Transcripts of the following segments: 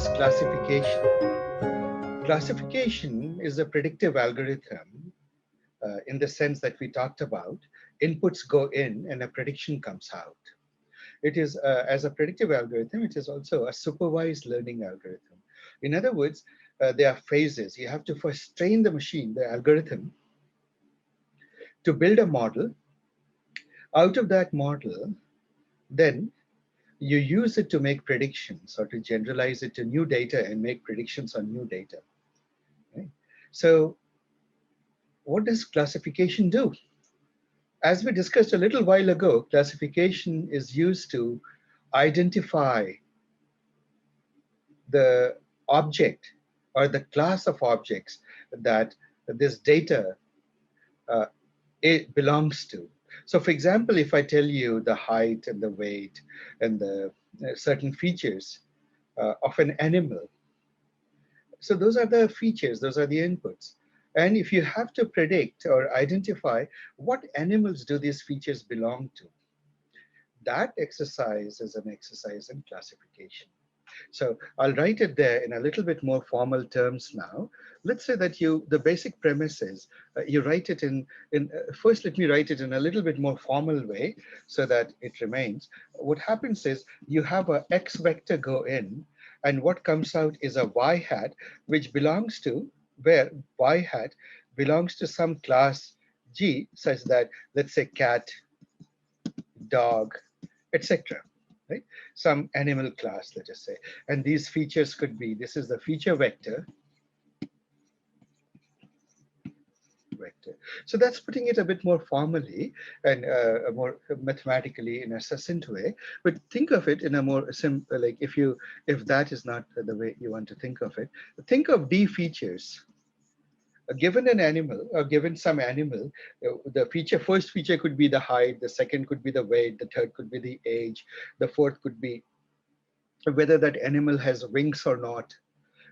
is classification. Classification is a predictive algorithm in the sense that we talked about. Inputs go in and a prediction comes out. It is, as a predictive algorithm, it is also a supervised learning algorithm. In other words, there are phases. You have to first train the machine, the algorithm, to build a model. Out of that model, then you use it to make predictions or to generalize it to new data and make predictions on new data. Right? So what does classification do? As we discussed a little while ago, classification is used to identify the object or the class of objects that this data uh, it belongs to. So for example, if I tell you the height and the weight and the certain features of an animal, so those are the features, those are the inputs. And if you have to predict or identify what animals do these features belong to, that exercise is an exercise in classification. So I'll write it there in a little bit more formal terms now. Let's say that the basic premise is, you write it first let me write it in a little bit more formal way so that it remains. What happens is you have a X vector go in, and what comes out is a Y hat, which belongs to, where Y hat belongs to some class G, such that, let's say, cat, dog, etc. Right? Some animal class, let us say. And these features could be, this is the feature vector. So that's putting it a bit more formally and more mathematically in a succinct way. But think of it in a more simple, like if that is not the way you want to think of it, think of D features. Given an animal or given some animal, the first feature could be the height, the second could be the weight, the third could be the age, the fourth could be whether that animal has wings or not,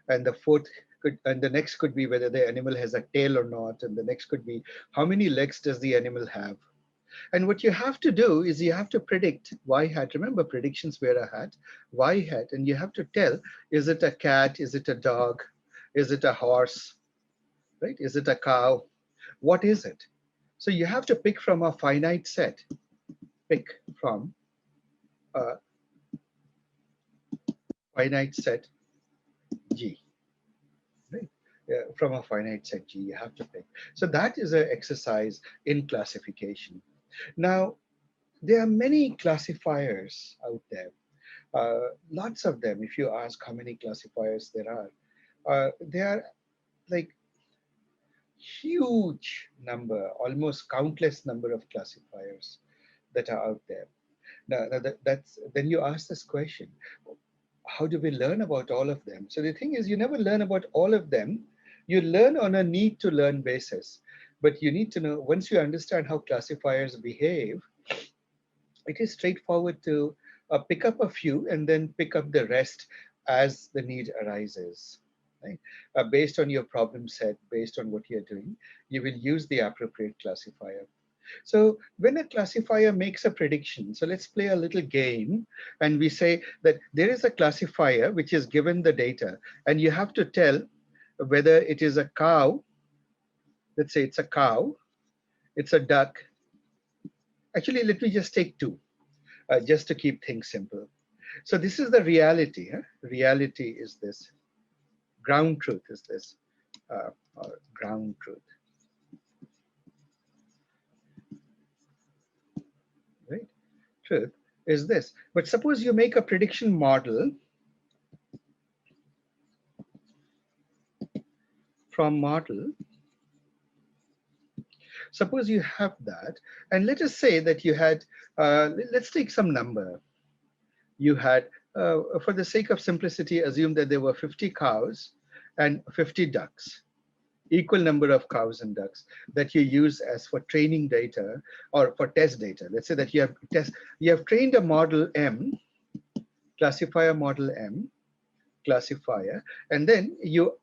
and the next could be whether the animal has a tail or not, and the next could be how many legs does the animal have. And what you have to do is you have to predict Y hat. Remember, predictions wear a hat, Y hat, and you have to tell, is it a cat, is it a dog, is it a horse, right? Is it a cow? What is it? So you have to pick from a finite set, pick from a finite set G. Right? From a finite set G, you have to pick. So that is an exercise in classification. Now, there are many classifiers out there, lots of them. If you ask how many classifiers there are like huge number, almost countless number of classifiers that are out there. Now then you ask this question, how do we learn about all of them? So the thing is, you never learn about all of them. You learn on a need to learn basis. But you need to know, once you understand how classifiers behave, it is straightforward to pick up a few and then pick up the rest as the need arises. Right? Based on your problem set, based on what you're doing, you will use the appropriate classifier. So when a classifier makes a prediction, so let's play a little game, and we say that there is a classifier which is given the data, and you have to tell whether it is a cow. Let's say it's a cow, it's a duck. Actually, let me just take two, just to keep things simple. So this is the reality. Huh? Reality is this. Ground truth is this, or ground truth. Right? Truth is this. But suppose you make a prediction model from model. Suppose you have that, and let us say that you had, let's take some number. You had, for the sake of simplicity, assume that there were 50 cows and 50 ducks, equal number of cows and ducks that you use as for training data or for test data. Let's say that you have trained a model M, classifier model M, classifier, and then you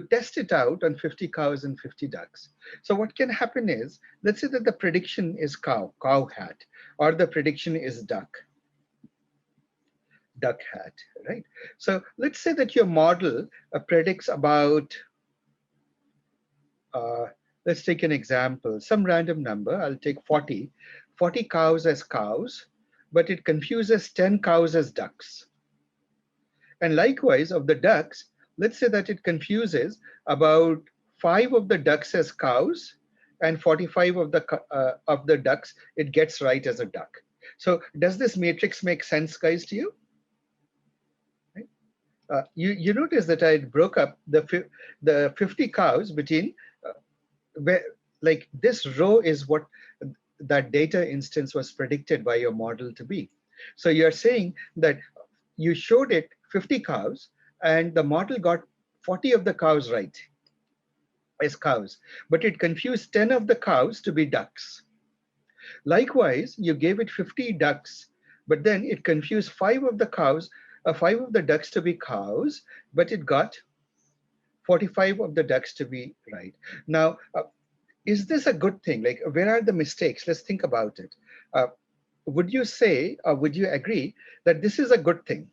test it out on 50 cows and 50 ducks. So what can happen is, let's say that the prediction is cow hat, or the prediction is duck. duck hat, right? So let's say that your model predicts about, uh, let's take an example, some random number. I'll take 40, 40 cows as cows, but it confuses 10 cows as ducks. And likewise, of the ducks, let's say that it confuses about 5 of the ducks as cows, and 45 of the ducks it gets right as a duck. So does this matrix make sense, guys, to you? Right? You notice that I broke up the 50 cows between where, like, this row is what that data instance was predicted by your model to be. So you're saying that you showed it 50 cows and the model got 40 of the cows right as cows, but it confused 10 of the cows to be ducks. Likewise, you gave it 50 ducks, but then it confused 5 of the cows, 5 of the ducks to be cows, but it got 45 of the ducks to be right. Now, is this a good thing? Like, where are the mistakes? Let's think about it. Would you say, or would you agree that this is a good thing?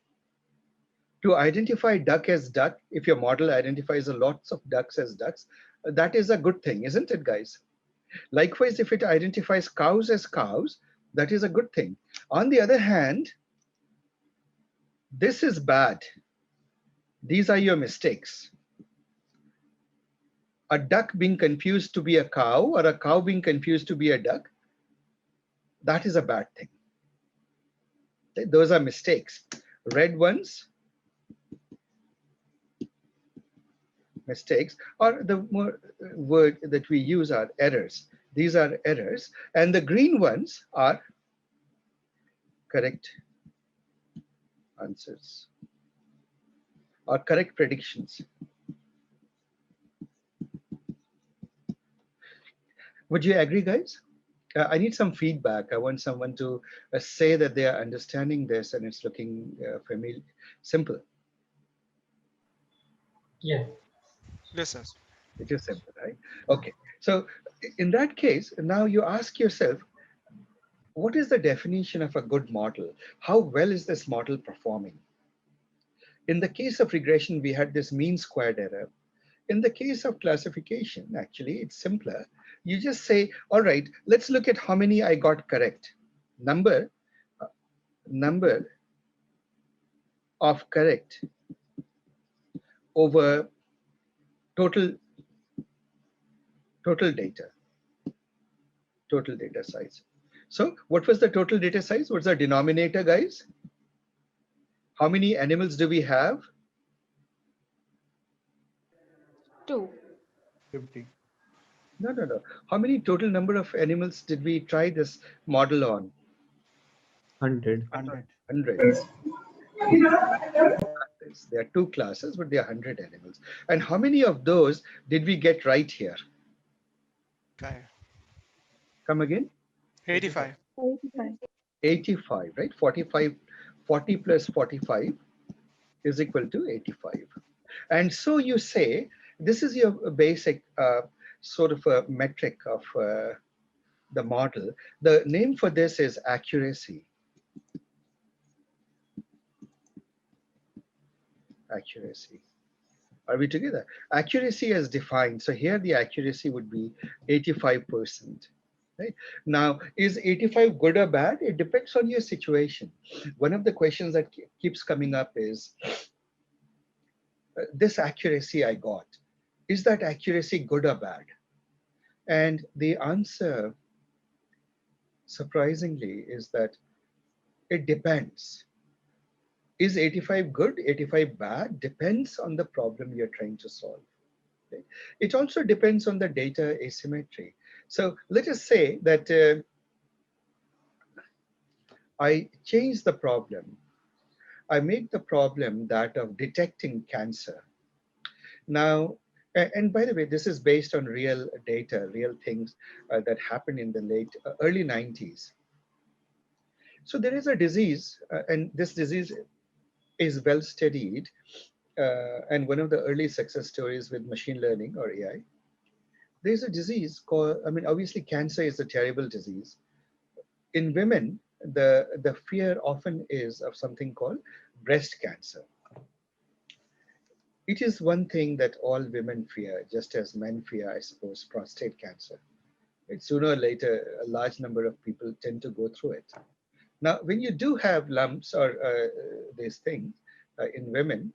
To identify duck as duck, if your model identifies lots of ducks as ducks, that is a good thing, isn't it, guys? Likewise, if it identifies cows as cows, that is a good thing. On the other hand, this is bad. These are your mistakes. A duck being confused to be a cow or a cow being confused to be a duck, that is a bad thing. Okay? Those are mistakes. Red ones, mistakes, or the more word that we use are errors. These are errors. And the green ones are correct answers or correct predictions. Would you agree, guys? I need some feedback. I want someone to say that they are understanding this and it's looking familiar, simple. Yes. Yes, sir. It is simple, right? Okay. So in that case, now you ask yourself, what is the definition of a good model? How well is this model performing? In the case of regression, we had this mean squared error. In the case of classification, actually, it's simpler. You just say, all right, let's look at how many I got correct. Number, uh, number of correct over total total data, total data size. So what was the total data size? What's the denominator, guys? How many animals do we have? 2. 50. No, no, no. How many total number of animals did we try this model on? 100. 100. 100. There are two classes, but there are 100 animals. And how many of those did we get right here? 5. Come again? 85. 85. 85, right? 45, 40 plus 45 is equal to 85. And so you say, this is your basic sort of a metric of the model. The name for this is accuracy. Accuracy. Are we together? Accuracy is defined. So here the accuracy would be 85%. Right? Now, is 85 good or bad? It depends on your situation. One of the questions that keeps coming up is, this accuracy I got, is that accuracy good or bad? And the answer, surprisingly, is that it depends. Is 85 good, 85 bad? Depends on the problem you're trying to solve. Okay? It also depends on the data asymmetry. So let us say that I change the problem. I make the problem that of detecting cancer. Now, and by the way, this is based on real data, real things that happened in the early 90s. So there is a disease, and this disease is well studied, and one of the early success stories with machine learning or AI. There's a disease called, I mean, obviously cancer is a terrible disease. In women, the fear often is of something called breast cancer. It is one thing that all women fear, just as men fear, I suppose, prostate cancer. Right? Sooner or later, a large number of people tend to go through it. Now, when you do have lumps or these things in women,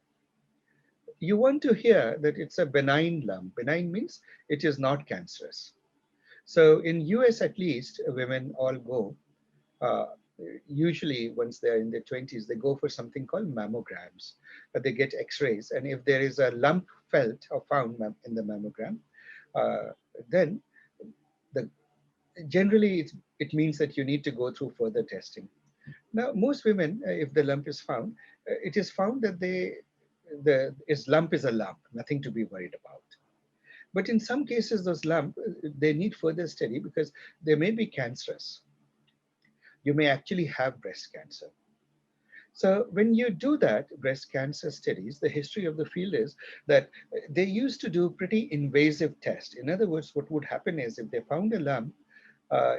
you want to hear that it's a benign lump. Benign means it is not cancerous. So in US at least, women all go, uh, usually once they're in their 20s, they go for something called mammograms. They get x-rays, and if there is a lump felt or found in the mammogram, uh, then the, generally it means that you need to go through further testing. Now, most women, if the lump is found, it is found that lump is a lump, nothing to be worried about. But in some cases, those lump, they need further study because they may be cancerous. You may actually have breast cancer. So when you do that, breast cancer studies, the history of the field is that they used to do pretty invasive tests. In other words, what would happen is if they found a lump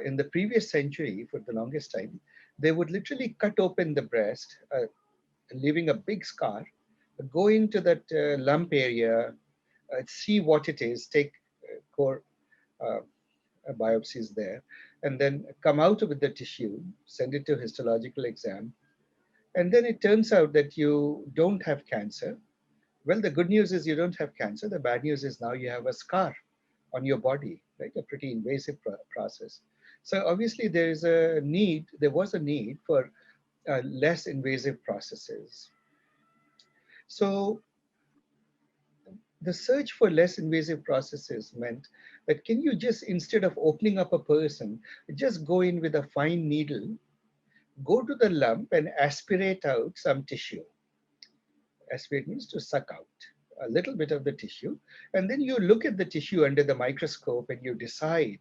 in the previous century for the longest time, they would literally cut open the breast, leaving a big scar, go into that lump area, see what it is, take core uh, biopsies there, and then come out with the tissue, send it to histological exam, and then it turns out that you don't have cancer. Well, the good news is you don't have cancer. The bad news is now you have a scar on your body, right? A pretty invasive process. So obviously there was a need for less invasive processes. So the search for less invasive processes meant that can you just, instead of opening up a person, just go in with a fine needle, go to the lump and aspirate out some tissue. Aspirate means to suck out a little bit of the tissue. And then you look at the tissue under the microscope and you decide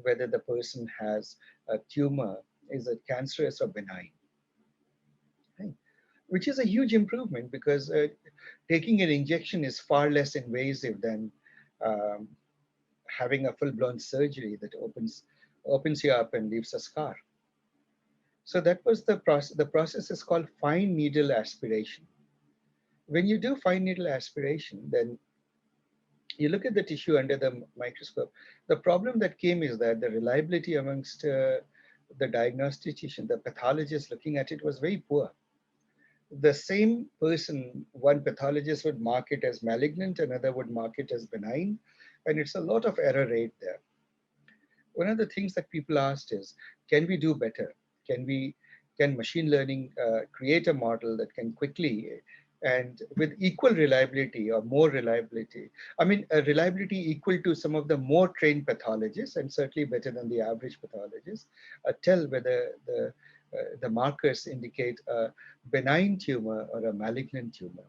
whether the person has a tumor, is it cancerous or benign. Right? Which is a huge improvement because taking an injection is far less invasive than um, having a full-blown surgery that opens you up and leaves a scar. So that was the process. The process is called fine needle aspiration. When you do fine needle aspiration, then you look at the tissue under the microscope. The problem that came is that the reliability amongst the diagnostician, the pathologist looking at it, was very poor. The same person, one pathologist would mark it as malignant, another would mark it as benign, and it's a lot of error rate there. One of the things that people asked is, can we do better? Can machine learning create a model that can quickly and with equal reliability or more reliability, I mean, a reliability equal to some of the more trained pathologists and certainly better than the average pathologist, tell whether the markers indicate a benign tumor or a malignant tumor.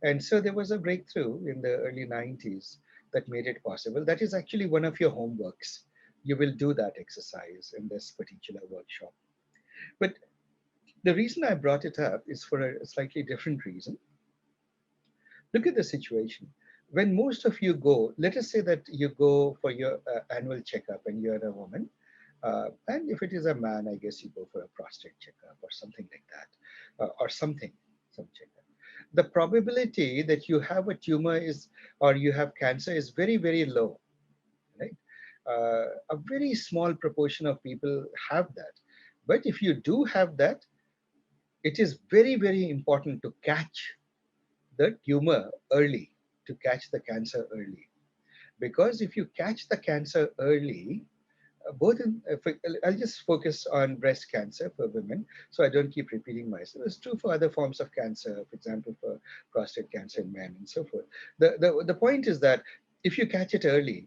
And so there was a breakthrough in the early 90s that made it possible. That is actually one of your homeworks. You will do that exercise in this particular workshop. But the reason I brought it up is for a slightly different reason. Look at the situation. When most of you go, let us say that you go for your annual checkup and you're a woman. And if it is a man, I guess you go for a prostate checkup or something like that, or some checkup. The probability that you have a tumor is, or you have cancer is very, very low, right? A very small proportion of people have that. But if you do have that, it is very, very important to catch the tumor early, to catch the cancer early. Because if you catch the cancer early, I'll just focus on breast cancer for women, so I don't keep repeating myself. It's true for other forms of cancer, for example, for prostate cancer in men and so forth. The point is that if you catch it early,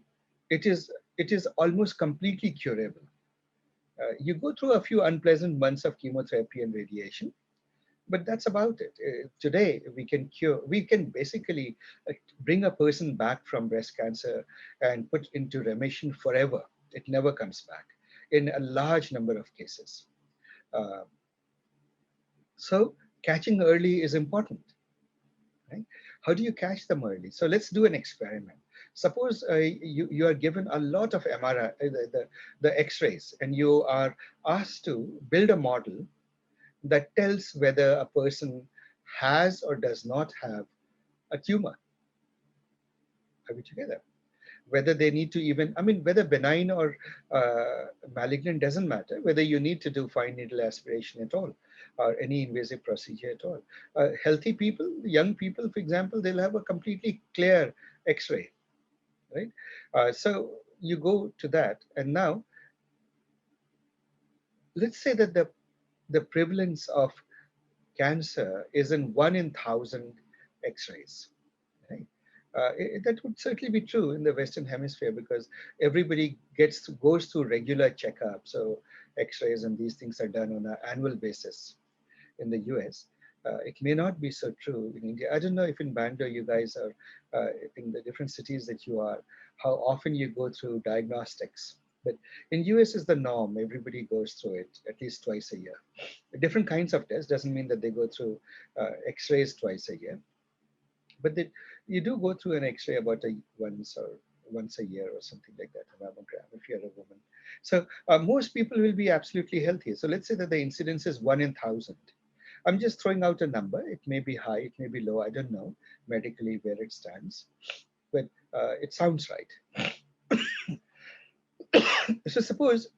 it is almost completely curable. You go through a few unpleasant months of chemotherapy and radiation, but that's about it. Today, we can basically bring a person back from breast cancer and put into remission forever. It never comes back in a large number of cases. Uh, so catching early is important, right? How do you catch them early? So let's do an experiment. Suppose you are given a lot of MRI, the X-rays, and you are asked to build a model that tells whether a person has or does not have a tumor. Are we together? Whether they need to even, I mean, whether benign or malignant doesn't matter, whether you need to do fine needle aspiration at all or any invasive procedure at all. Healthy people, young people, for example, they'll have a completely clear X-ray, right? So you go to that, and now let's say that the prevalence of cancer is in 1 in 1,000 X-rays. Right? That would certainly be true in the Western Hemisphere because everybody goes through regular checkups. So X-rays and these things are done on an annual basis. In the US, it may not be so true in India. I don't know if in Bangalore you guys are, in the different cities that you are, how often you go through diagnostics. But in US is the norm. Everybody goes through it at least twice a year. Different kinds of tests doesn't mean that they go through X-rays twice a year, but you do go through an X-ray about once a year or something like that, a mammogram if you're a woman. So most people will be absolutely healthy. So let's say that the incidence is 1 in 1,000. I'm just throwing out a number. It may be high, it may be low. I don't know medically where it stands, but it sounds right. So suppose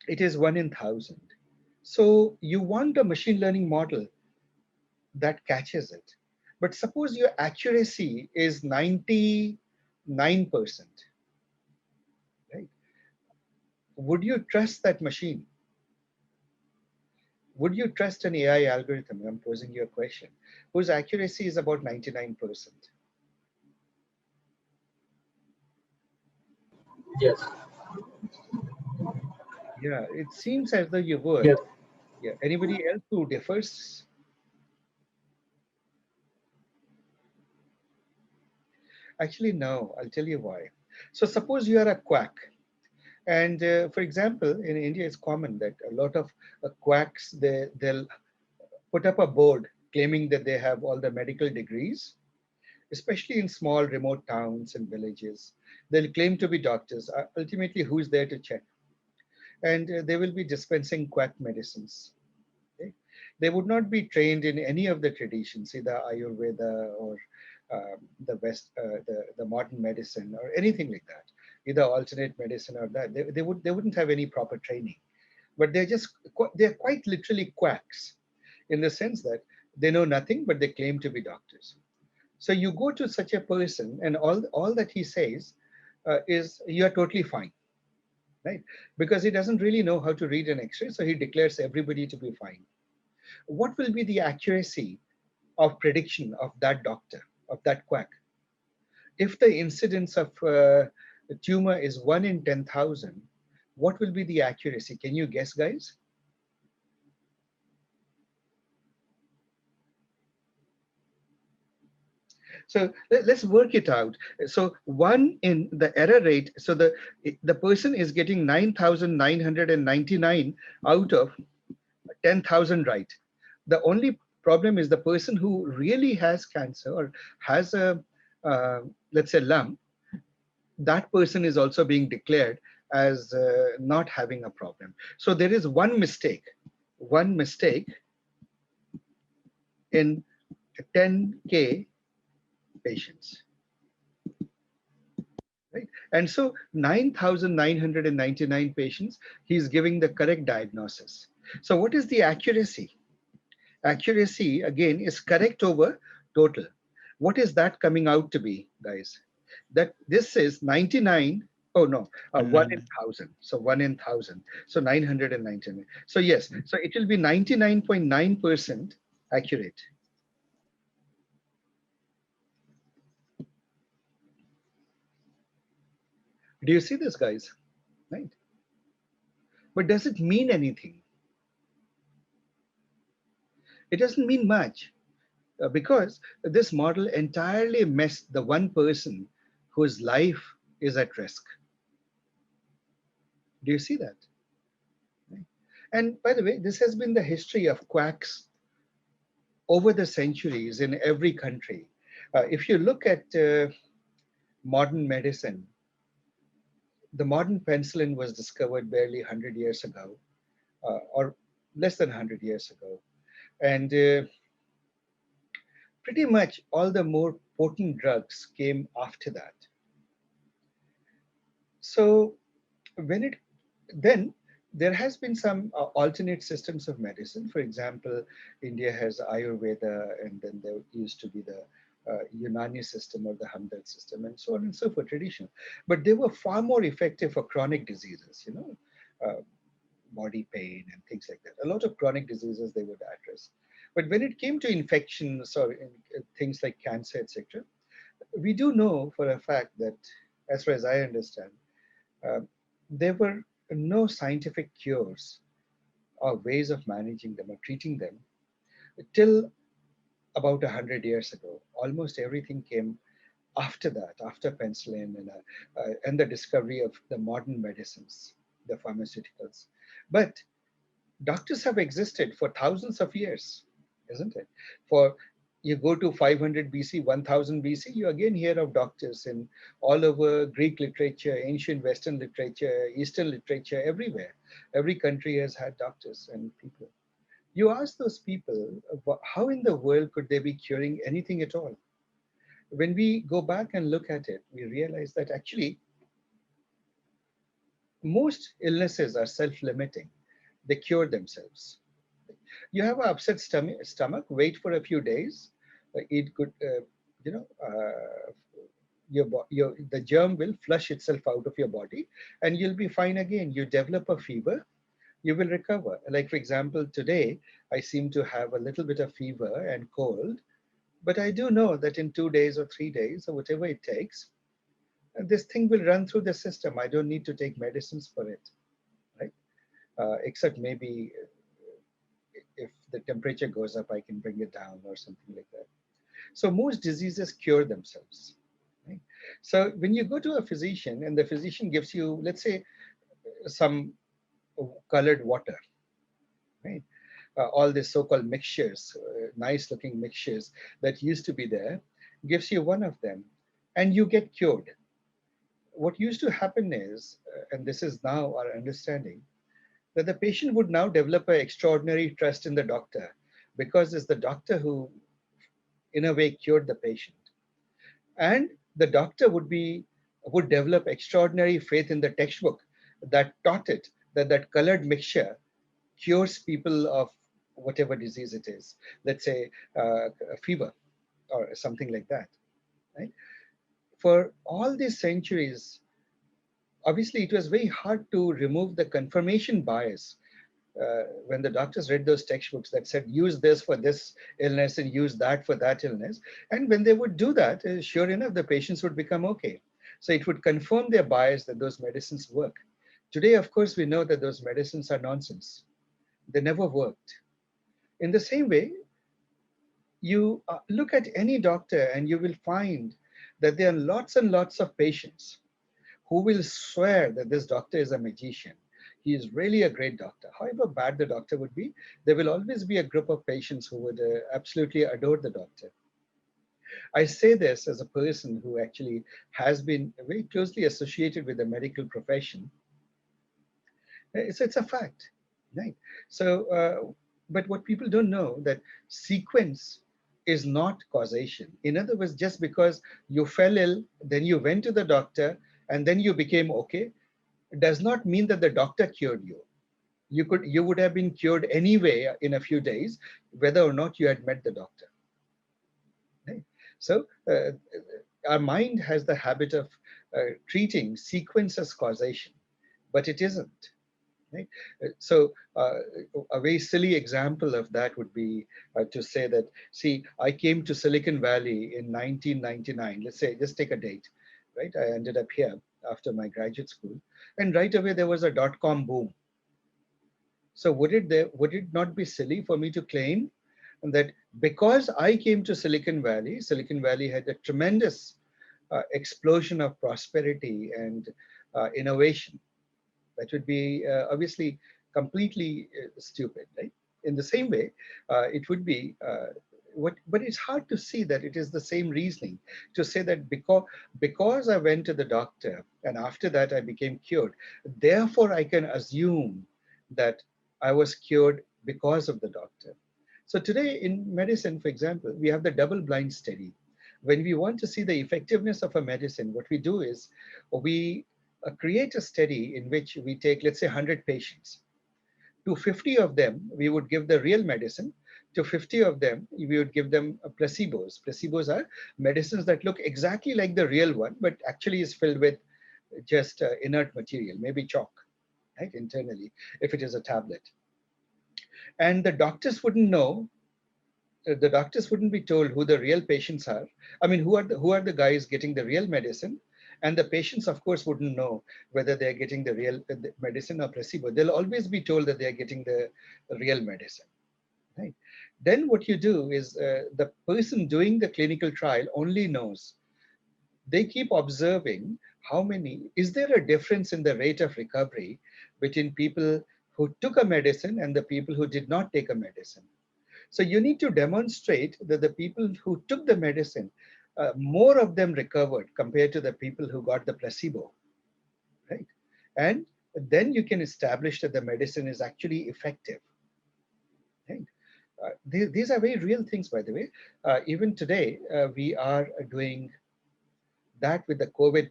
it is 1 in 1,000. So you want a machine learning model that catches it. But suppose your accuracy is 99%, right? Would you trust that machine? Would you trust an AI algorithm? I'm posing you a question, whose accuracy is about 99%. Yes. Yeah, it seems as though you would. Yes. Yeah. Anybody else who differs? Actually, no. I'll tell you why. So suppose you are a quack. And for example, in India, it's common that a lot of quacks, they'll put up a board claiming that they have all the medical degrees, especially in small remote towns and villages. They'll claim to be doctors. Ultimately, who's there to check? And they will be dispensing quack medicines. Okay? They would not be trained in any of the traditions, either Ayurveda or the modern medicine or anything like that, either alternate medicine or that. They wouldn't have any proper training, but they're quite literally quacks in the sense that they know nothing, but they claim to be doctors. So you go to such a person, and all that he says is you are totally fine, right? Because he doesn't really know how to read an X-ray, so he declares everybody to be fine. What will be the accuracy of prediction of that doctor, of that quack? If the incidence of the tumor is 1 in 10,000, what will be the accuracy? Can you guess, guys? So let's work it out. So one in the error rate, so the person is getting 9,999 out of 10,000 right. The only problem is the person who really has cancer or has a, let's say, lump, that person is also being declared as not having a problem. So there is one mistake in 10K patients. Right? And so 9,999 patients, he's giving the correct diagnosis. So what is the accuracy? Accuracy, again, is correct over total. What is that coming out to be, guys? That this is 99, oh no, 1 in 1,000. So 1 in 1,000. So 999. So yes, so it will be 99.9% accurate. Do you see this, guys? Right? But does it mean anything? It doesn't mean much because this model entirely missed the one person whose life is at risk. Do you see that? Right? And by the way, this has been the history of quacks over the centuries in every country. If you look at modern medicine, the modern penicillin was discovered barely 100 years ago, or less than 100 years ago. And pretty much all the more potent drugs came after that. So when it then there has been some alternate systems of medicine. For example, India has Ayurveda, and then there used to be the Unani system or the Hamdard system, and so on and so forth, traditional. But they were far more effective for chronic diseases, body pain and things like that. A lot of chronic diseases they would address. But when it came to infections or things like cancer, etc., we do know for a fact that, as far as I understand, uh, there were no scientific cures or ways of managing them or treating them till about 100 years ago. Almost everything came after that, after penicillin and the discovery of the modern medicines, the pharmaceuticals. But doctors have existed for thousands of years, isn't it? For you go to 500 BC, 1000 BC, you again hear of doctors in all over Greek literature, ancient Western literature, Eastern literature, everywhere. Every country has had doctors and people. You ask those people, how in the world could they be curing anything at all? When we go back and look at it, we realize that actually most illnesses are self-limiting. They cure themselves. You have an upset stomach, wait for a few days, eat good, you know, the germ will flush itself out of your body and you'll be fine again. You develop a fever, you will recover. Like for example, today, I seem to have a little bit of fever and cold, but I do know that in 2 days or 3 days or whatever it takes, this thing will run through the system. I don't need to take medicines for it, right? Except maybe if the temperature goes up, I can bring it down or something like that. So most diseases cure themselves. Right? So when you go to a physician and the physician gives you, let's say, some colored water, right? All these so-called mixtures, nice looking mixtures that used to be there, gives you one of them and you get cured. What used to happen is, and this is now our understanding, that the patient would now develop an extraordinary trust in the doctor because it's the doctor who, in a way, cured the patient. And the doctor would develop extraordinary faith in the textbook that taught it that that colored mixture cures people of whatever disease it is. Let's say a fever or something like that. Right? For all these centuries, obviously it was very hard to remove the confirmation bias when the doctors read those textbooks that said use this for this illness and use that for that illness, and when they would do that, sure enough the patients would become okay. So it would confirm their bias that those medicines work. Today of course we know that those medicines are nonsense. They never worked. In the same way, you look at any doctor and you will find that there are lots and lots of patients who will swear that this doctor is a magician. He is really a great doctor. However bad the doctor would be, there will always be a group of patients who would absolutely adore the doctor. I say this as a person who actually has been very closely associated with the medical profession. It's a fact, right? So, but what people don't know that sequence is not causation. In other words, just because you fell ill, then you went to the doctor, and then you became okay, does not mean that the doctor cured you. You would have been cured anyway in a few days, whether or not you had met the doctor. Right? So our mind has the habit of treating sequence as causation, but it isn't. Right? So a very silly example of that would be to say that, see, I came to Silicon Valley in 1999. Let's say, just take a date, right? I ended up here after my graduate school, and right away there was a dot-com boom. So would it not be silly for me to claim that because I came to Silicon Valley had a tremendous explosion of prosperity and innovation? That would be obviously completely stupid, right? In the same way, it would be but it's hard to see that it is the same reasoning to say that because I went to the doctor and after that I became cured, therefore I can assume that I was cured because of the doctor. So today in medicine, for example, we have the double-blind study. When we want to see the effectiveness of a medicine, what we do is we create a study in which we take, let's say, 100 patients. To 50 of them, we would give the real medicine. To 50 of them, we would give them placebos. Placebos are medicines that look exactly like the real one, but actually is filled with just inert material, maybe chalk, right, internally, if it is a tablet. And the doctors wouldn't be told who the real patients are. I mean, who are the guys getting the real medicine? And the patients, of course, wouldn't know whether they're getting the real medicine or placebo. They'll always be told that they're getting the real medicine, right? Then what you do is the person doing the clinical trial only knows. They keep observing is there a difference in the rate of recovery between people who took a medicine and the people who did not take a medicine. So you need to demonstrate that the people who took the medicine, more of them recovered compared to the people who got the placebo, right? And then you can establish that the medicine is actually effective, right? These are very real things, by the way. Even today, we are doing that with the COVID.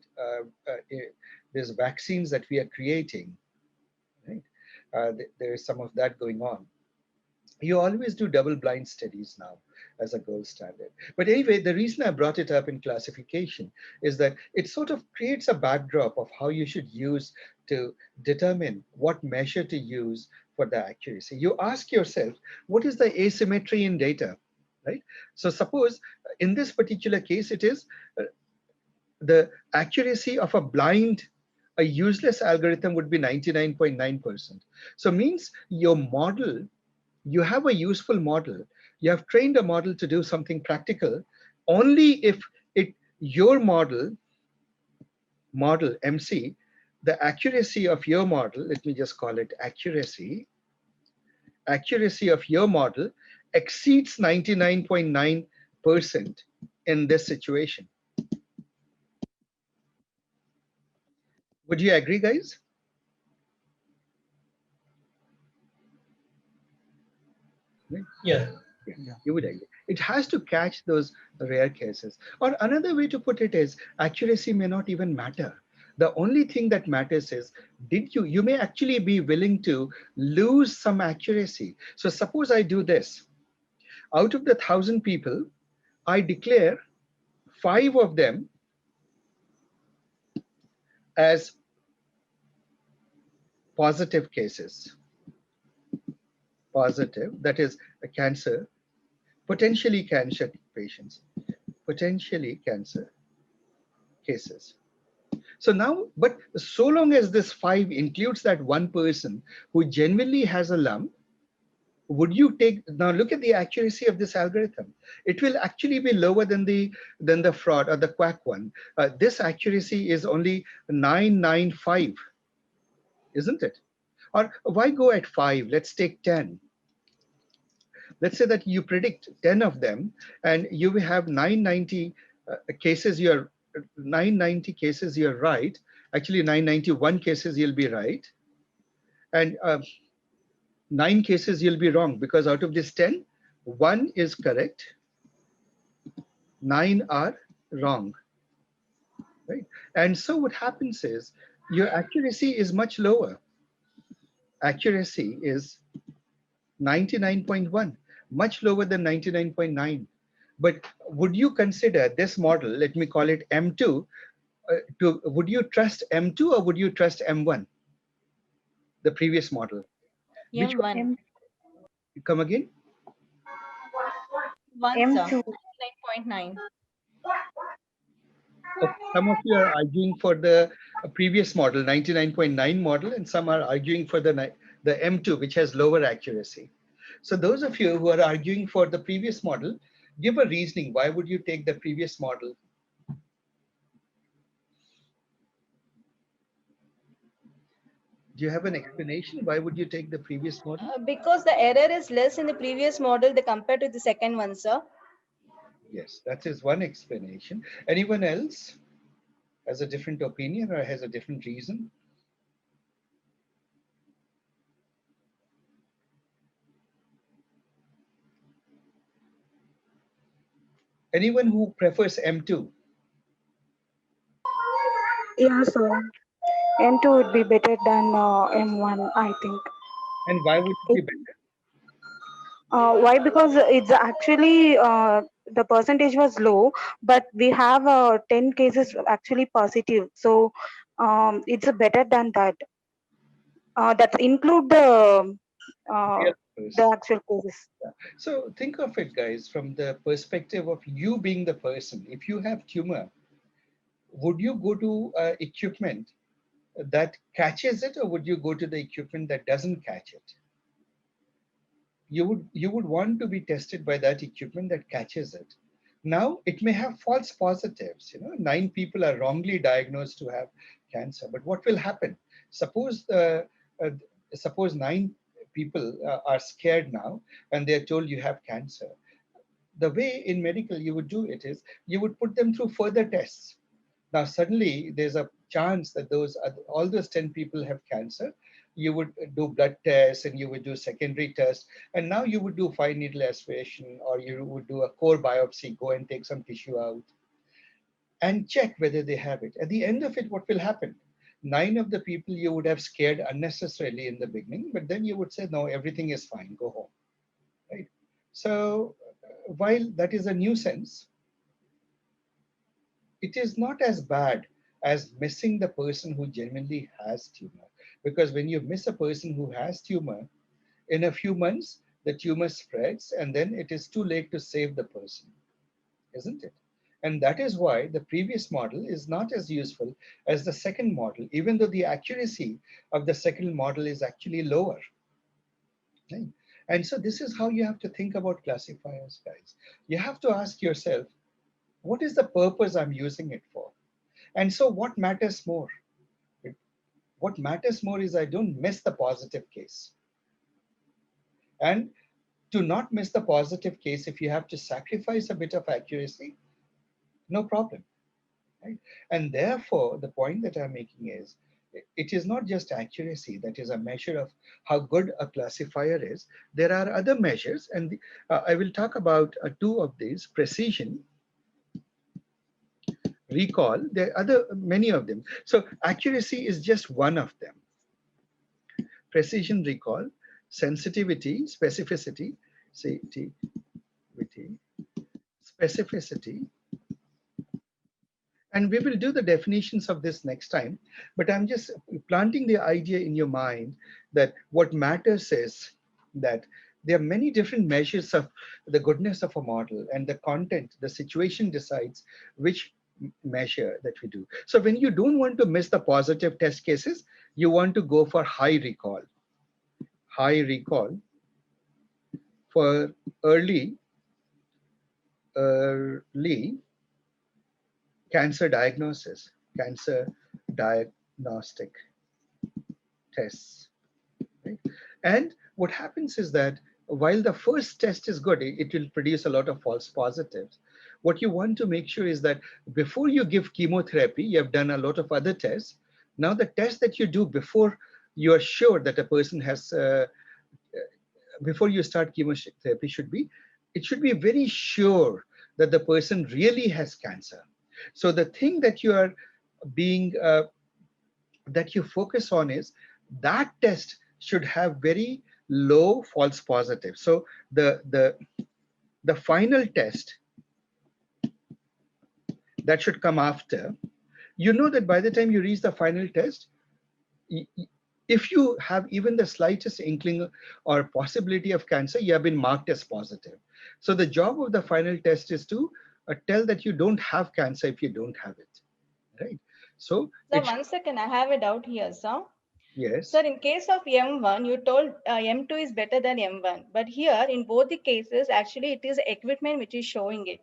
There's vaccines that we are creating, right? There is some of that going on. You always do double-blind studies now as a gold standard. But anyway, the reason I brought it up in classification is that it sort of creates a backdrop of how you should use to determine what measure to use for the accuracy. You ask yourself, what is the asymmetry in data, right? So suppose in this particular case, it is the accuracy of a useless algorithm would be 99.9%. So means your model, you have a useful model, you have trained a model to do something practical, only if your model MC, the accuracy of your model, let me just call it accuracy of your model exceeds 99.9% in this situation. Would you agree, guys? Yeah. Yeah. You would agree. It has to catch those rare cases. Or another way to put it is accuracy may not even matter. The only thing that matters is, you may actually be willing to lose some accuracy. So suppose I do this. Out of the 1,000 people, I declare 5 of them as positive cases. Positive, that is a cancer, potentially cancer patients, potentially cancer cases. So now, but so long as this 5 includes that one person who genuinely has a lump, would you take, now look at the accuracy of this algorithm. It will actually be lower than the fraud or the quack one. This accuracy is only 995, isn't it? Or why go at 5? Let's take 10. Let's say that you predict 10 of them and you will have 990 cases, 990 cases you're right. Actually 991 cases you'll be right. And 9 cases you'll be wrong, because out of this 10, 1 is correct, 9 are wrong, right? And so what happens is your accuracy is much lower. Accuracy is 99.1, much lower than 99.9. But would you consider this model, let me call it M2, would you trust M2 or would you trust M1, the previous model? Which one? M1. Come again? 1, sir. M2. 99.9. Okay, some of you are arguing for the previous model, 99.9 model, and some are arguing for the M2, which has lower accuracy. So those of you who are arguing for the previous model, give a reasoning. Why would you take the previous model? Do you have an explanation? Why would you take the previous model? Because the error is less in the previous model compared to the second one, sir. Yes, that is one explanation. Anyone else has a different opinion or has a different reason? Anyone who prefers M2? Yeah, sir. M2 would be better than M1, I think. And why would it be better? Why? Because it's actually the percentage was low, but we have 10 cases actually positive. So it's better than that. That include uh, Real the person. actual cases. Yeah. So think of it, guys, from the perspective of you being the person. If you have tumor, would you go to equipment that catches it, or would you go to the equipment that doesn't catch it? You would want to be tested by that equipment that catches it. Now it may have false positives. 9 people are wrongly diagnosed to have cancer, but what will happen? Suppose uh, suppose 9 people are scared now and they are told you have cancer. The way in medical you would do it is you would put them through further tests. Now, suddenly, there's a chance that all those 10 people have cancer. You would do blood tests and you would do secondary tests. And now you would do fine needle aspiration, or you would do a core biopsy, go and take some tissue out and check whether they have it. At the end of it, what will happen? 9 of the people you would have scared unnecessarily in the beginning, but then you would say, no, everything is fine, go home. Right? So, while that is a nuisance, it is not as bad as missing the person who genuinely has tumor. Because when you miss a person who has tumor, in a few months, the tumor spreads and then it is too late to save the person, isn't it? And that is why the previous model is not as useful as the second model, even though the accuracy of the second model is actually lower. Right? And so this is how you have to think about classifiers, guys. You have to ask yourself, what is the purpose I'm using it for? And so what matters more? What matters more is I don't miss the positive case. And to not miss the positive case, if you have to sacrifice a bit of accuracy, no problem. Right? And therefore, the point that I'm making is, it is not just accuracy that is a measure of how good a classifier is. There are other measures, and I will talk about 2 of these: precision, recall. There are many of them. So accuracy is just one of them. Precision, recall, sensitivity, specificity, specificity. And we will do the definitions of this next time, but I'm just planting the idea in your mind that what matters is that there are many different measures of the goodness of a model, and the content, the situation decides which measure that we do. So when you don't want to miss the positive test cases, you want to go for high recall. High recall for early cancer diagnosis, cancer diagnostic tests. Right? And what happens is that while the first test is good, it will produce a lot of false positives. What you want to make sure is that before you give chemotherapy, you have done a lot of other tests. Now the test that you do before you are sure that a person has before you start chemotherapy it should be very sure that the person really has cancer. So the thing that you are being that you focus on is that test should have very low false positive. So the final test that should come after, that by the time you reach the final test, if you have even the slightest inkling or possibility of cancer, you have been marked as positive. So the job of the final test is to tell that you don't have cancer if you don't have it, right? So So it, 1 second, I have a doubt here, sir. yes, Sir, in case of M1, you told M2 is better than M1. But here, in both the cases, actually, it is equipment which is showing it.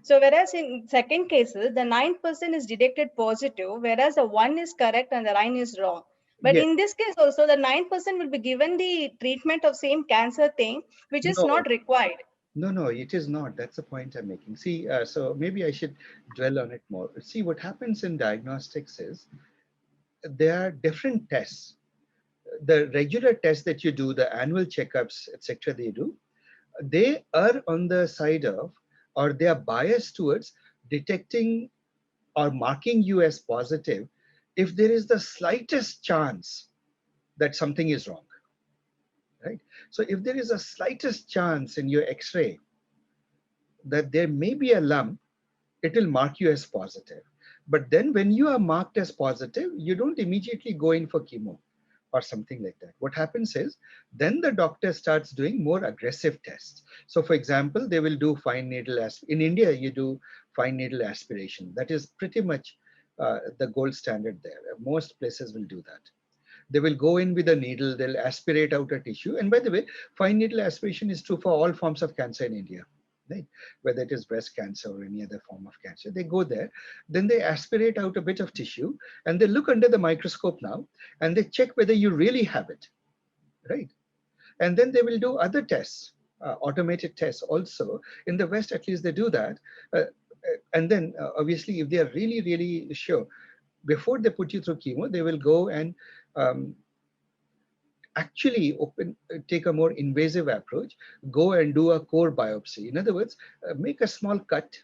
So whereas in second cases, the 9% is detected positive, whereas the 1 is correct and the 9 is wrong. But yes, in this case also, the 9% will be given the treatment of same cancer thing, which is no, not required. no, it is not. That's the point I'm making. See, so maybe I should dwell on it more. See, what happens in diagnostics is there are different tests. The regular tests that you do, the annual checkups, etc., they do, they are on the side of or they are biased towards detecting or marking you as positive if there is the slightest chance that something is wrong, right? So if there is a slightest chance in your X-ray that there may be a lump, it will mark you as positive. But then when you are marked as positive, you don't immediately go in for chemo or something like that. What happens is then the doctor starts doing more aggressive tests. So for example, they will do fine needle in India, you do fine needle aspiration. That is pretty much the gold standard there. Most places will do that. They will go in with a needle, they'll aspirate out a tissue. And by the way, fine needle aspiration is true for all forms of cancer in India, right? Whether it is breast cancer or any other form of cancer. They go there, then they aspirate out a bit of tissue and they look under the microscope now and they check whether you really have it, right? And then they will do other tests, automated tests also. In the West, at least they do that. And then obviously, if they are really, really sure, before they put you through chemo, they will go and actually take a more invasive approach, go and do a core biopsy. In other words, make a small cut,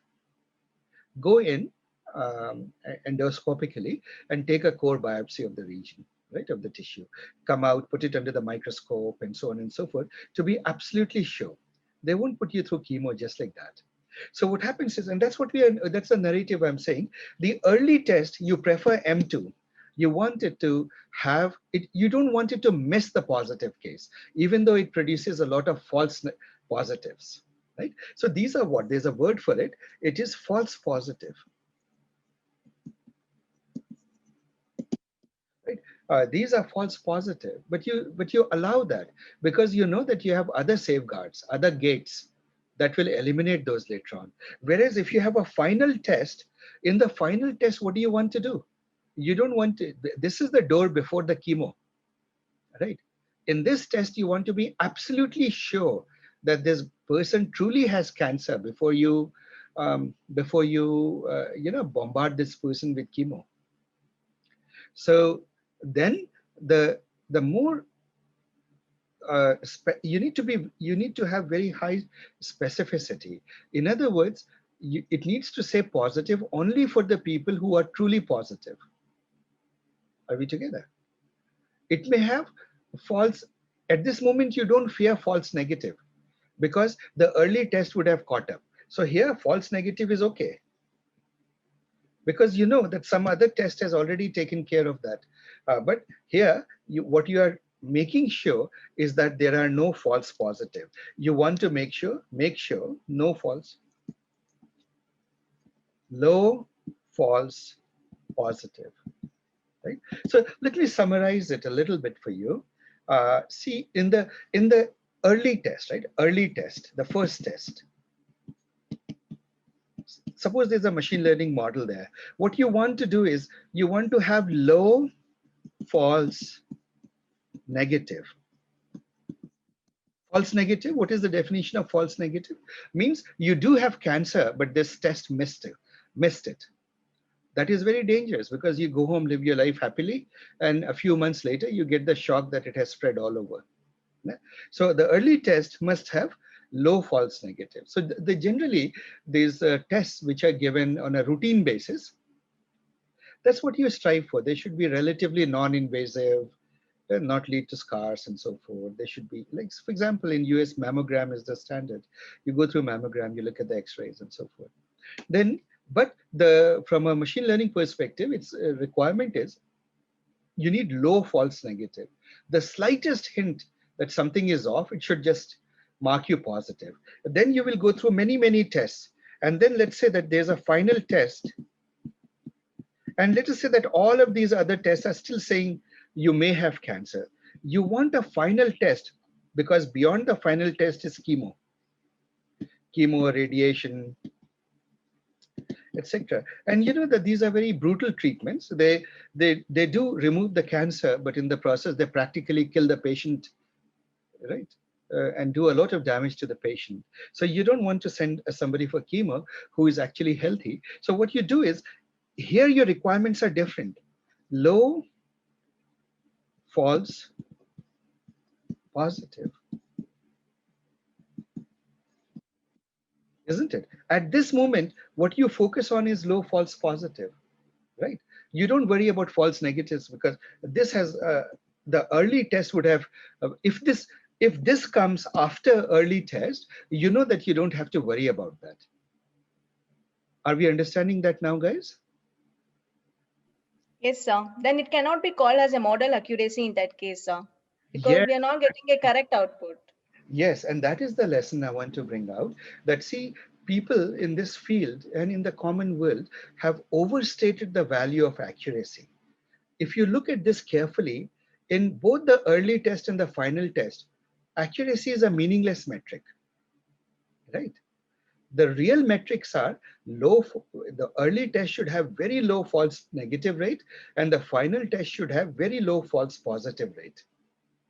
go in endoscopically and take a core biopsy of the region, right, of the tissue, come out, put it under the microscope and so on and so forth to be absolutely sure. They won't put you through chemo just like that. So what happens is, and that's what that's the narrative I'm saying, the early test, you prefer M2. You want it to have it, you don't want it to miss the positive case, even though it produces a lot of false positives, right? So these are what, there's a word for it. It is false positive, right? These are false positive, but you allow that because you know that you have other safeguards, other gates that will eliminate those later on. Whereas if you have a final test, in the final test, what do you want to do? You don't want to, this is the door before the chemo, right? In this test, you want to be absolutely sure that this person truly has cancer before you bombard this person with chemo. So then the more you need to have very high specificity. In other words, it needs to say positive only for the people who are truly positive. Are we together? It may have false. At this moment, you don't fear false negative because the early test would have caught up. So here, false negative is okay because you know that some other test has already taken care of that. But here, what you are making sure is that there are no false positive. You want to make sure no false, low false positive, right? So let me summarize it a little bit for you. See, in the early test, right? Early test, the first test. Suppose there's a machine learning model there. What you want to do is you want to have low false negative. False negative, what is the definition of false negative? Means you do have cancer, but this test missed it. That is very dangerous because you go home, live your life happily, and a few months later, you get the shock that it has spread all over. So the early test must have low false negative. So generally, these tests which are given on a routine basis, that's what you strive for. They should be relatively non-invasive, not lead to scars and so forth. They should be, like, for example, in US, mammogram is the standard. You go through mammogram, you look at the x-rays and so forth. Then, but from a machine learning perspective, its requirement is you need low false negative. The slightest hint that something is off, it should just mark you positive. Then you will go through many, many tests. And then let's say that there's a final test. And let us say that all of these other tests are still saying you may have cancer. You want a final test because beyond the final test is chemo, radiation, etc. And you know that these are very brutal treatments. They do remove the cancer, but in the process, they practically kill the patient, right? And do a lot of damage to the patient. So you don't want to send somebody for chemo who is actually healthy. So what you do is, here your requirements are different. Low, false, positive. isn't it? At this moment, what you focus on is low false positive, right? You don't worry about false negatives because this has the early test would have if this comes after early test, you know that you don't have to worry about that. Are we understanding that now, guys? Yes, sir. Then it cannot be called as a model accuracy in that case, sir, because Yes. we are not getting a correct output. Yes, and that is the lesson I want to bring out, that see, people in this field and in the common world have overstated the value of accuracy. If you look at this carefully, in both the early test and the final test, accuracy is a meaningless metric, right? The real metrics are the early test should have very low false negative rate, and the final test should have very low false positive rate.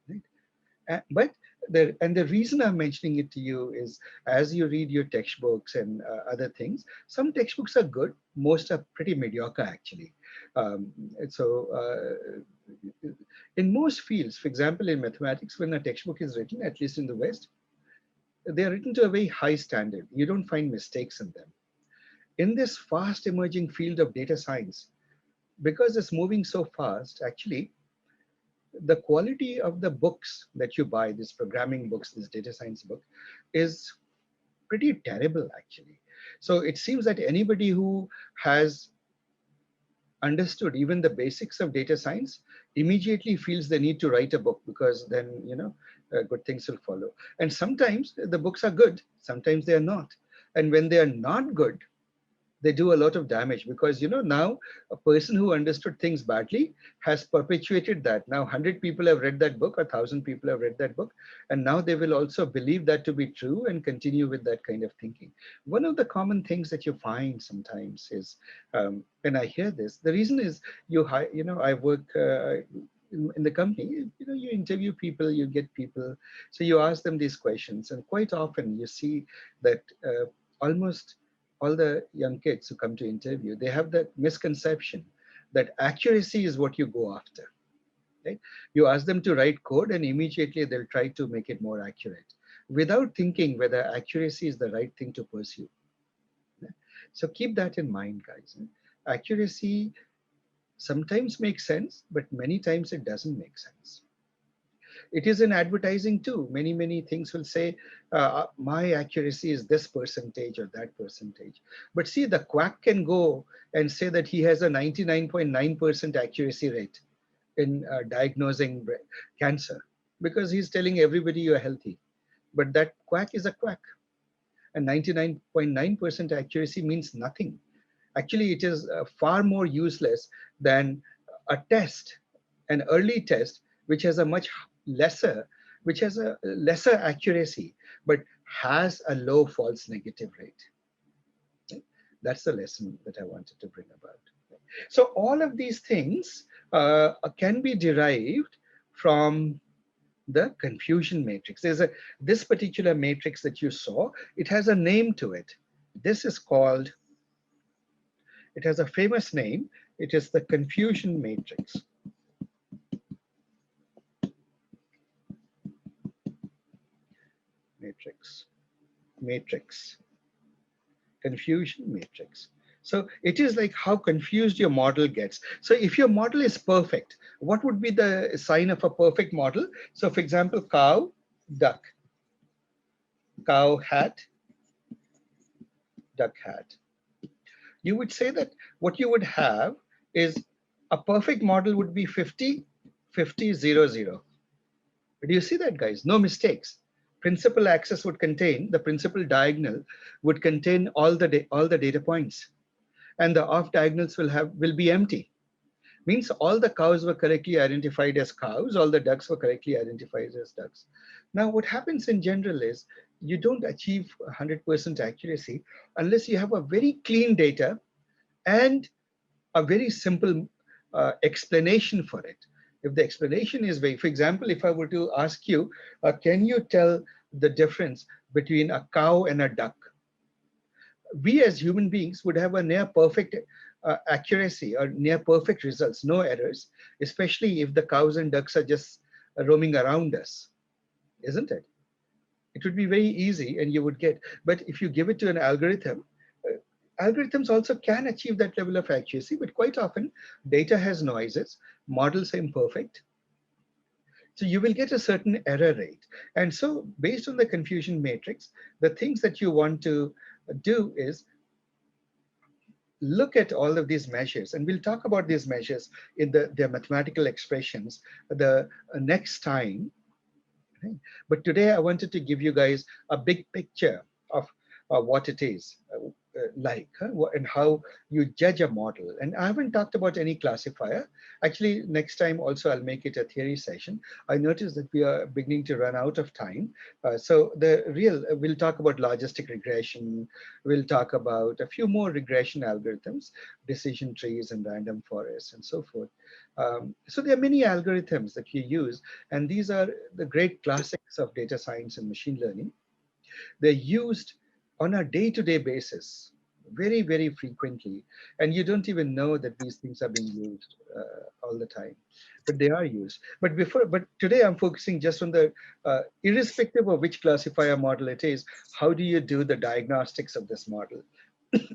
Right? But the reason I'm mentioning it to you is, as you read your textbooks and other things, some textbooks are good, most are pretty mediocre actually. Um, so in most fields, for example, in mathematics, when a textbook is written, at least in the West, they are written to a very high standard. You don't find mistakes in them. In this fast emerging field of data science, because it's moving so fast, actually, the quality of the books that you buy, these programming books, this data science book, is pretty terrible actually. So it seems that anybody who has understood even the basics of data science immediately feels the need to write a book, because then, good things will follow. And sometimes the books are good, sometimes they are not. And when they are not good, they do a lot of damage, because now a person who understood things badly has perpetuated that. Now 100 people have read that book, 1,000 people have read that book, and now they will also believe that to be true and continue with that kind of thinking. One of the common things that you find sometimes is, when I hear this, the reason is I work in the company, you interview people, you get people, so you ask them these questions, and quite often you see that almost all the young kids who come to interview, they have that misconception that accuracy is what you go after, right? You ask them to write code and immediately they'll try to make it more accurate without thinking whether accuracy is the right thing to pursue. So keep that in mind, guys. Accuracy sometimes makes sense, but many times it doesn't make sense. It is in advertising too. Many things will say, my accuracy is this percentage or that percentage. But see, the quack can go and say that he has a 99.9% accuracy rate in diagnosing cancer, because he's telling everybody you're healthy. But that quack is a quack. And 99.9% accuracy means nothing. Actually, it is far more useless than a test, an early test, which has a lesser accuracy, but has a low false negative rate. That's the lesson that I wanted to bring about. So all of these things can be derived from the confusion matrix. This particular matrix that you saw, it has a name to it. This is called, it has a famous name. It is the confusion matrix. Matrix. Confusion matrix. So it is like how confused your model gets. So if your model is perfect, what would be the sign of a perfect model? So for example, cow, duck, cow hat, duck hat. You would say that what you would have is a perfect model would be 50, 50, 0, 0. Do you see that, guys? No mistakes. Principal axis would contain, the principal diagonal would contain all the data points, and the off diagonals will be empty. Means all the cows were correctly identified as cows, all the ducks were correctly identified as ducks. Now what happens in general is you don't achieve 100% accuracy unless you have a very clean data and a very simple explanation for it. If the explanation is for example, if I were to ask you, can you tell the difference between a cow and a duck? We as human beings would have a near perfect accuracy or near perfect results, no errors, especially if the cows and ducks are just roaming around us, isn't it? It would be very easy and you would get, but if you give it to an algorithm, algorithms also can achieve that level of accuracy, but quite often data has noises, models are imperfect. So you will get a certain error rate. And so based on the confusion matrix, the things that you want to do is look at all of these measures, and we'll talk about these measures in their mathematical expressions the next time. Right? But today I wanted to give you guys a big picture of what it is like, and how you judge a model. And I haven't talked about any classifier. Actually, next time also I'll make it a theory session. I noticed that we are beginning to run out of time. So we'll talk about logistic regression. We'll talk about a few more regression algorithms, decision trees and random forests and so forth. So there are many algorithms that you use, and these are the great classics of data science and machine learning. They're used on a day-to-day basis, very, very frequently, and you don't even know that these things are being used all the time, but they are used. But today I'm focusing just on the, irrespective of which classifier model it is, how do you do the diagnostics of this model?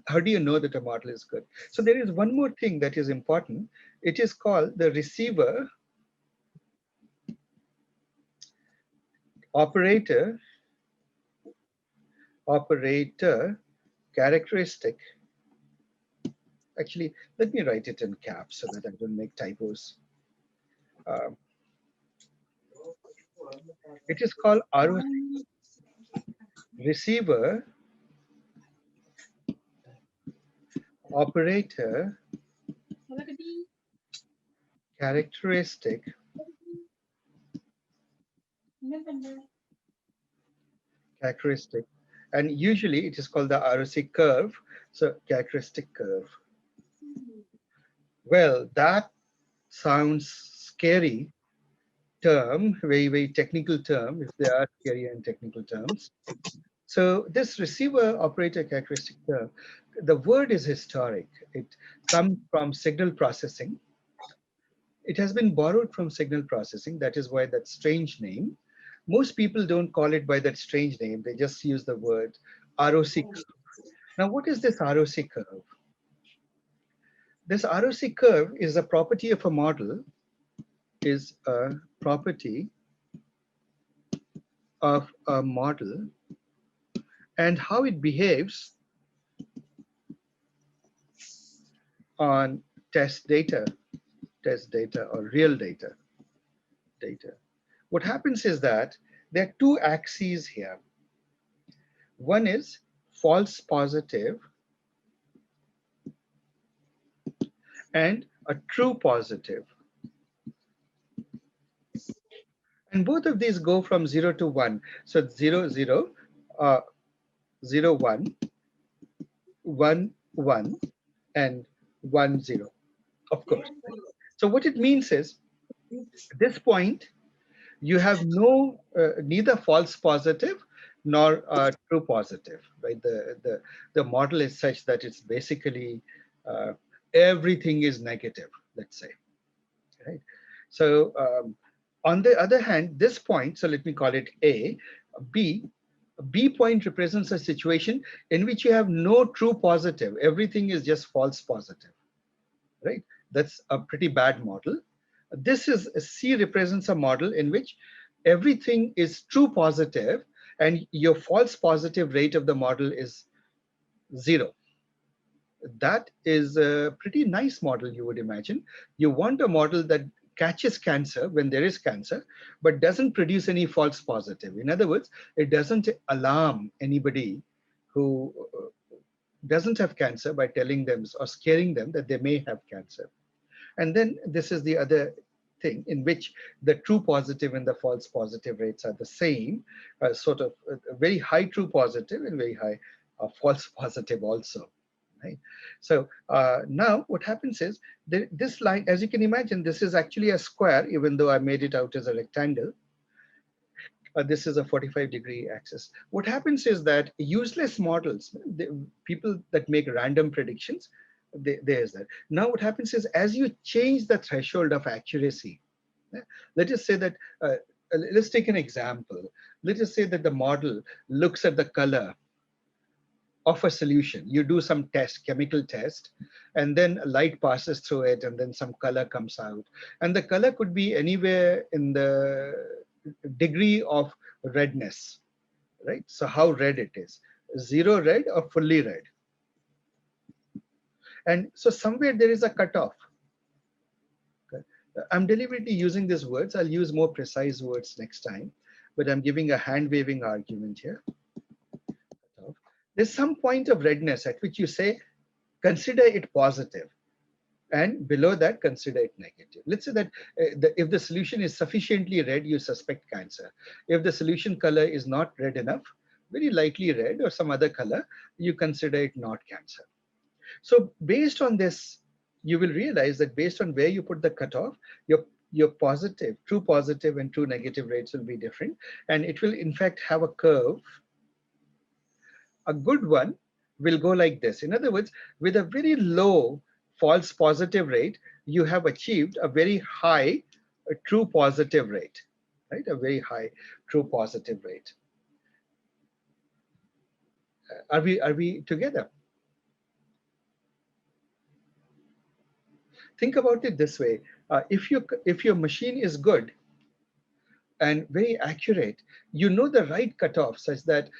How do you know that a model is good? So there is one more thing that is important. It is called the receiver operator characteristic. Actually, let me write it in caps so that I don't make typos. It is called ROC, receiver operator characteristic and usually it is called the ROC curve. So characteristic curve. Well, that sounds scary term, very, very technical term, if there are scary and technical terms. So this receiver operator characteristic term, the word is historic. It comes from signal processing. It has been borrowed from signal processing. That is why that strange name. Most people don't call it by that strange name. They just use the word ROC curve. Now, what is this ROC curve? This ROC curve is a property of a model, and how it behaves on test data or real data. What happens is that there are two axes here. One is false positive and a true positive. And both of these go from 0 to 1. So 0, 0, 0, 1, 1, 1, and 1, 0, of course. So what it means is, at this point, you have neither false positive nor true positive, right? The model is such that it's basically everything is negative, let's say, right? So on the other hand, this point, so let me call it A, B point represents a situation in which you have no true positive. Everything is just false positive, right? That's a pretty bad model. This is C represents a model in which everything is true positive and your false positive rate of the model is 0. That is a pretty nice model, you would imagine. You want a model that catches cancer when there is cancer, but doesn't produce any false positive. In other words, it doesn't alarm anybody who doesn't have cancer by telling them or scaring them that they may have cancer. And then this is the other thing in which the true positive and the false positive rates are the same, sort of very high true positive and very high false positive also. Right? So now what happens is this line, as you can imagine, this is actually a square, even though I made it out as a rectangle. This is a 45-degree axis. What happens is that useless models, people that make random predictions, there's that. Now what happens is as you change the threshold of accuracy, let us say that let's take an example. Let us say that the model looks at the color of a solution. You do some test, chemical test, and then light passes through it, and then some color comes out. And the color could be anywhere in the degree of redness, right? So how red it is, 0 red or fully red. And so somewhere there is a cutoff. Okay. I'm deliberately using these words. I'll use more precise words next time, but I'm giving a hand waving argument here. There's some point of redness at which you say, consider it positive, and below that, consider it negative. Let's say that if the solution is sufficiently red, you suspect cancer. If the solution color is not red enough, very likely red or some other color, you consider it not cancer. So based on this, you will realize that based on where you put the cutoff, your positive, true positive and true negative rates will be different. And it will in fact have a curve. A good one will go like this. In other words, with a very low false positive rate, you have achieved a very high true positive rate, right? A very high true positive rate. Are we together? Think about it this way. If your machine is good and very accurate, you know the right cutoff such that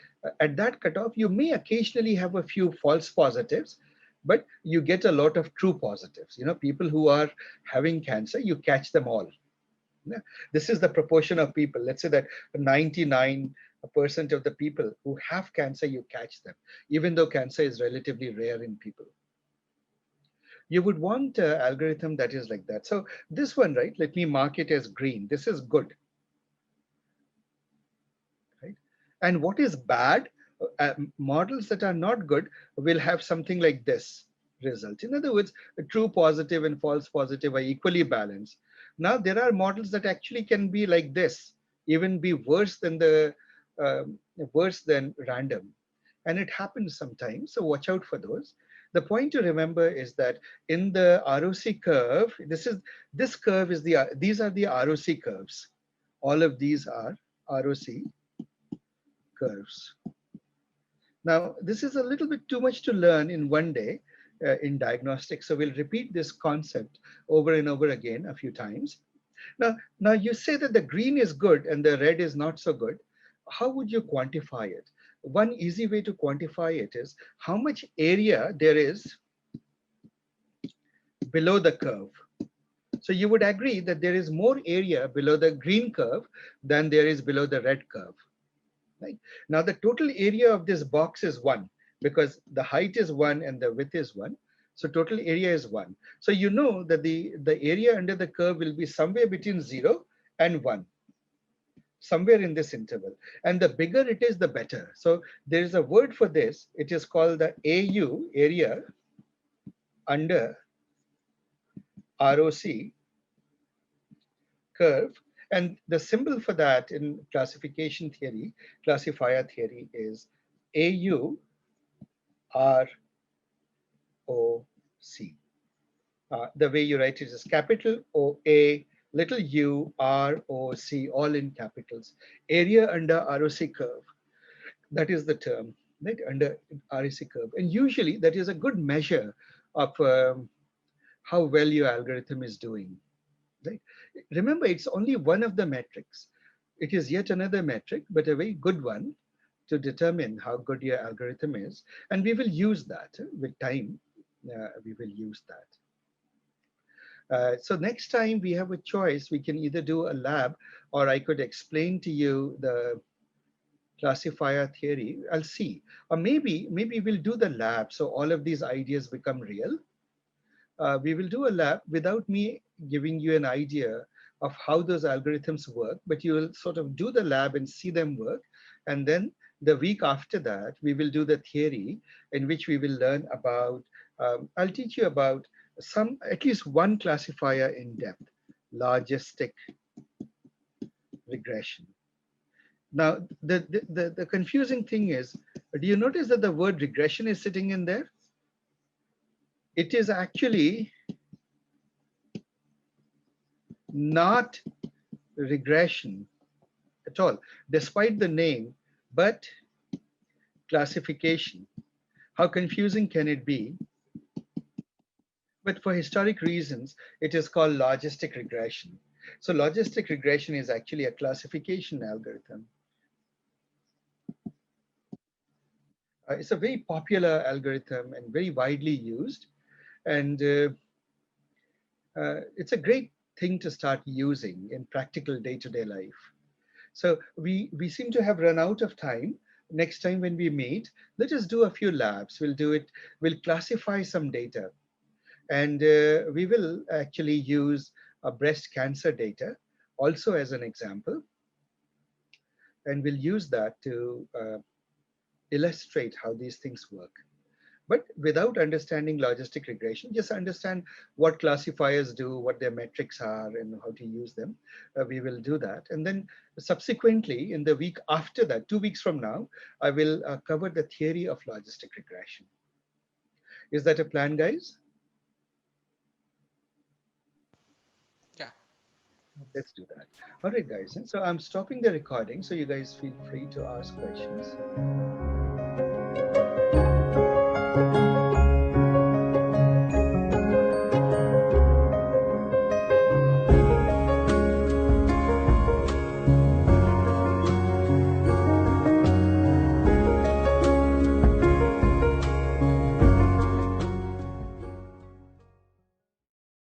at that cutoff, you may occasionally have a few false positives, but you get a lot of true positives. You know, people who are having cancer, you catch them all. Yeah. This is the proportion of people. Let's say that 99% of the people who have cancer, you catch them, even though cancer is relatively rare in people. You would want an algorithm that is like that. So this one, right, let me mark it as green. This is good. Right? And what is bad? Models that are not good will have something like this result. In other words, a true positive and false positive are equally balanced. Now there are models that actually can be like this, even be worse than random, and it happens sometimes. So watch out for those. The point to remember is that in the ROC curve, this curve is these are the ROC curves. All of these are ROC curves. Now, this is a little bit too much to learn in one day in diagnostics. So we'll repeat this concept over and over again a few times. Now you say that the green is good and the red is not so good. How would you quantify it? One easy way to quantify it is how much area there is below the curve. So you would agree that there is more area below the green curve than there is below the red curve. Right? Now the total area of this box is 1 because the height is 1 and the width is 1. So total area is 1. So you know that the area under the curve will be somewhere between 0 and 1. Somewhere in this interval. And the bigger it is, the better. So there is a word for this. It is called the AU, area under ROC curve. And the symbol for that in classification theory, classifier theory is AU ROC. The way you write it is capital OA, little u, ROC, all in capitals. Area under ROC curve. That is the term, right? Under ROC curve. And usually that is a good measure of how well your algorithm is doing. Right? Remember, it's only one of the metrics. It is yet another metric, but a very good one to determine how good your algorithm is. And we will use that with time. We will use that. So next time we have a choice, we can either do a lab or I could explain to you the classifier theory. I'll see. Or maybe we'll do the lab so all of these ideas become real. We will do a lab without me giving you an idea of how those algorithms work, but you will sort of do the lab and see them work. And then the week after that, we will do the theory in which we will learn about, I'll teach you about at least one classifier in depth, logistic regression. Now, the confusing thing is, do you notice that the word regression is sitting in there? It is actually not regression. at all, despite the name. But classification, how confusing can it be? But for historic reasons, it is called logistic regression. So logistic regression is actually a classification algorithm. It's a very popular algorithm and very widely used. And it's a great thing to start using in practical day-to-day life. So we seem to have run out of time. Next time when we meet, let us do a few labs. We'll classify some data. And we will actually use breast cancer data also as an example. And we'll use that to illustrate how these things work. But without understanding logistic regression, just understand what classifiers do, what their metrics are, and how to use them. We will do that. And then subsequently, in the week after that, 2 weeks from now, I will cover the theory of logistic regression. Is that a plan, guys? Yeah. Let's do that. All right, guys. And so I'm stopping the recording, so you guys feel free to ask questions.